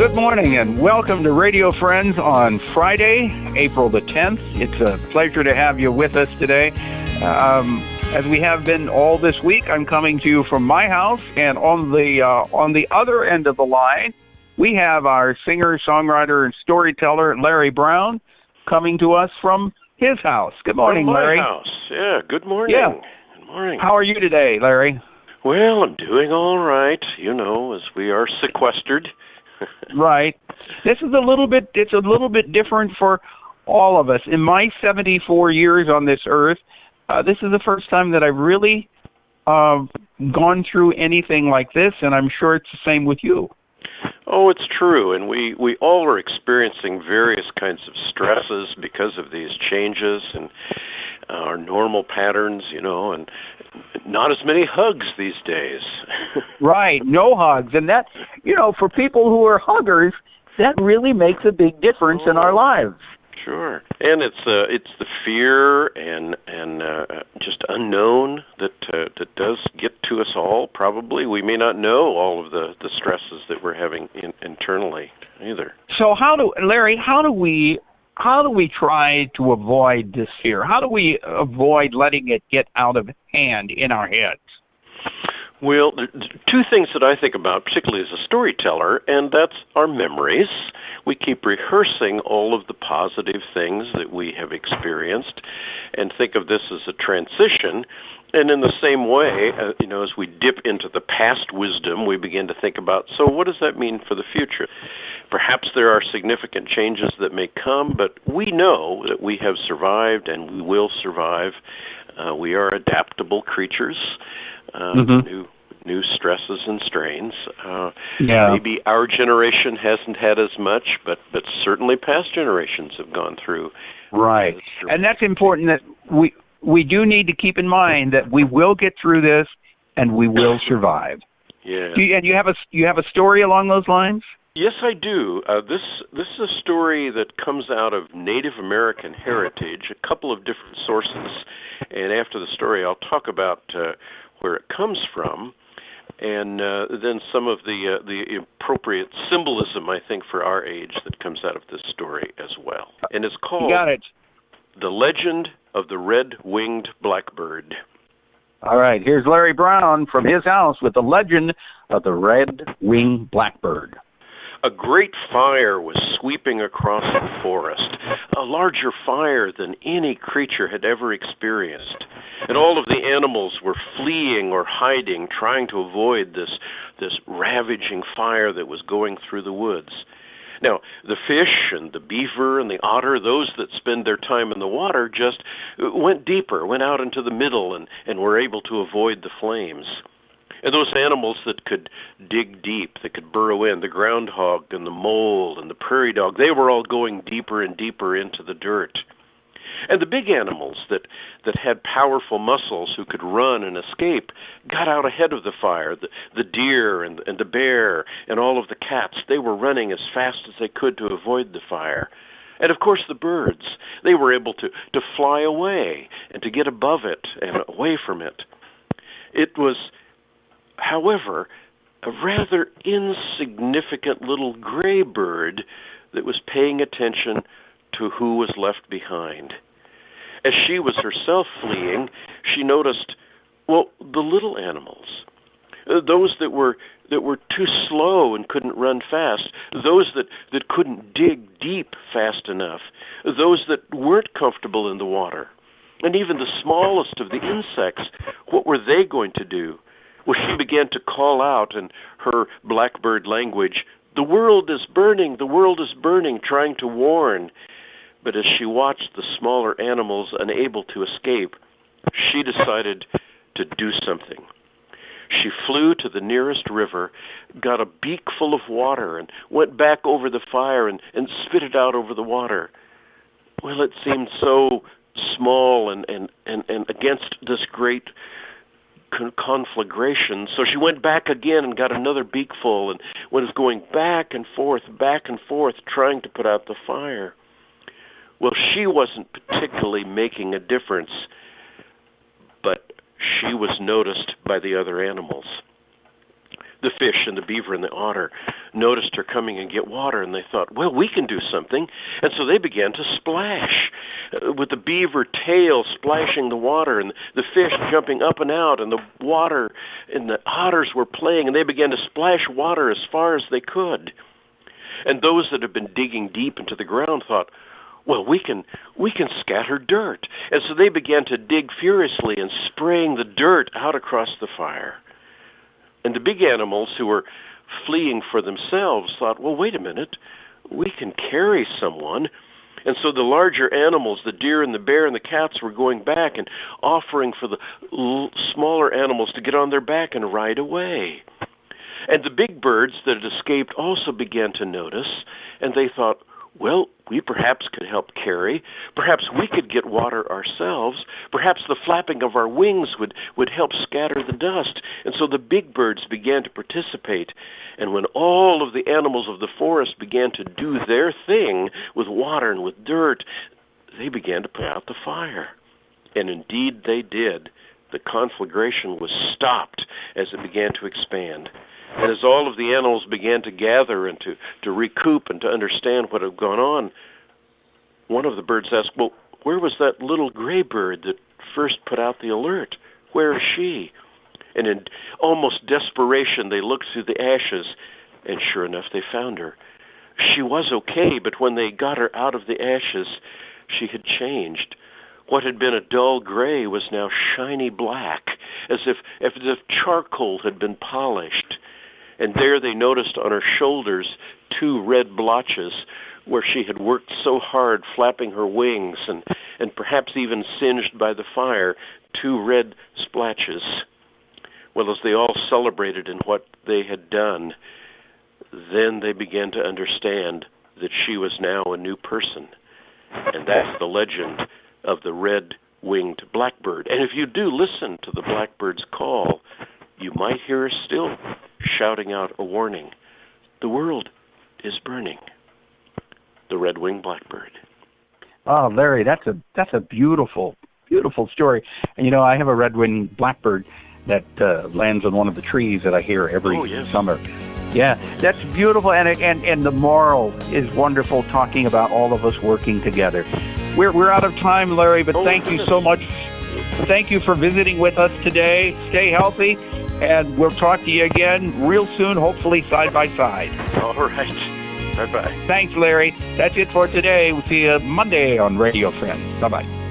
Good morning and welcome to Radio Friends on Friday, April the 10th. It's a pleasure to have you with us today. As we have been all this week, I'm coming to you from my house, and on the other end of the line, we have our singer, songwriter, and storyteller, Larry Brown, coming to us from his house. Good morning, from my Larry. house. Yeah, good morning. Yeah. Good morning. How are you today, Larry? Well, I'm doing all right, as we are sequestered. Right. It's a little bit different for all of us. In my 74 years on this earth, this is the first time that I've really gone through anything like this, and I'm sure it's the same with you. Oh, it's true, and we all are experiencing various kinds of stresses because of these changes and our normal patterns, and not as many hugs these days. Right, no hugs. And that, for people who are huggers, that really makes a big difference in our lives. Sure. And it's the fear and just unknown that does get to us all, probably. We may not know all of the stresses that we're having internally either. So Larry, how do we try to avoid this fear? How do we avoid letting it get out of hand in our heads? Well, two things that I think about, particularly as a storyteller, and that's our memories. We keep rehearsing all of the positive things that we have experienced and think of this as a transition. And in the same way, as we dip into the past wisdom, we begin to think about, so what does that mean for the future? Perhaps there are significant changes that may come, but we know that we have survived and we will survive. We are adaptable creatures, new stresses and strains. Maybe our generation hasn't had as much, but certainly past generations have gone through. Right. And that's important that we do need to keep in mind that we will get through this and we will survive. Yeah. And you have a story along those lines? Yes, I do. This is a story that comes out of Native American heritage, a couple of different sources, and after the story I'll talk about where it comes from, and then some of the appropriate symbolism, I think, for our age that comes out of this story as well. And it's called The Legend of the Red-Winged Blackbird. All right, here's Larry Brown from his house with The Legend of the Red-Winged Blackbird. A great fire was sweeping across the forest, a larger fire than any creature had ever experienced. And all of the animals were fleeing or hiding, trying to avoid this ravaging fire that was going through the woods. Now, the fish and the beaver and the otter, those that spend their time in the water, just went deeper, went out into the middle, and were able to avoid the flames. And those animals that could dig deep, that could burrow in, the groundhog and the mole and the prairie dog, they were all going deeper and deeper into the dirt. And the big animals that had powerful muscles who could run and escape got out ahead of the fire. The deer and the bear and all of the cats, they were running as fast as they could to avoid the fire. And of course the birds, they were able to fly away and to get above it and away from it. It was, however, a rather insignificant little gray bird that was paying attention to who was left behind. As she was herself fleeing, she noticed, the little animals, those that were too slow and couldn't run fast, those that couldn't dig deep fast enough, those that weren't comfortable in the water, and even the smallest of the insects, what were they going to do? Well, she began to call out in her blackbird language, "The world is burning, the world is burning," trying to warn. But as she watched the smaller animals unable to escape, she decided to do something. She flew to the nearest river, got a beak full of water, and went back over the fire and spit it out over the water. Well, it seemed so small and against this great conflagration. So she went back again and got another beakful and was going back and forth, trying to put out the fire. Well, she wasn't particularly making a difference, but she was noticed by the other animals. The fish and the beaver and the otter, noticed her coming and get water, and they thought, well, we can do something. And so they began to splash, with the beaver tail splashing the water, and the fish jumping up and out, and the water, and the otters were playing, and they began to splash water as far as they could. And those that had been digging deep into the ground thought, well, we can scatter dirt. And so they began to dig furiously and spraying the dirt out across the fire. And the big animals who were fleeing for themselves thought, well, wait a minute, we can carry someone. And so the larger animals, the deer and the bear and the cats, were going back and offering for the smaller animals to get on their back and ride away. And the big birds that had escaped also began to notice, and they thought, well, we perhaps could help carry. Perhaps we could get water ourselves. Perhaps the flapping of our wings would help scatter the dust. And so the big birds began to participate. And when all of the animals of the forest began to do their thing with water and with dirt, they began to put out the fire. And indeed they did. The conflagration was stopped as it began to expand. And as all of the animals began to gather and to recoup and to understand what had gone on, one of the birds asked, well, where was that little gray bird that first put out the alert? Where is she? And in almost desperation, they looked through the ashes, and sure enough, they found her. She was okay, but when they got her out of the ashes, she had changed. What had been a dull gray was now shiny black, as if charcoal had been polished. And there they noticed on her shoulders 2 red blotches where she had worked so hard flapping her wings and perhaps even singed by the fire, 2 red splotches. Well, as they all celebrated in what they had done, then they began to understand that she was now a new person. And that's the legend of the Red-Winged Blackbird. And if you do listen to the blackbird's call, you might hear her still shouting out a warning. The world is burning. The Red-Winged Blackbird. Oh, Larry, that's a beautiful, beautiful story. And, you know, I have a Red-Winged Blackbird that lands on one of the trees that I hear every summer. Yeah, that's beautiful, and the moral is wonderful, talking about all of us working together. We're out of time, Larry, but thank you so much. Thank you for visiting with us today. Stay healthy, and we'll talk to you again real soon, hopefully side by side. All right. Bye-bye. Thanks, Larry. That's it for today. We'll see you Monday on Radio Friends. Bye-bye.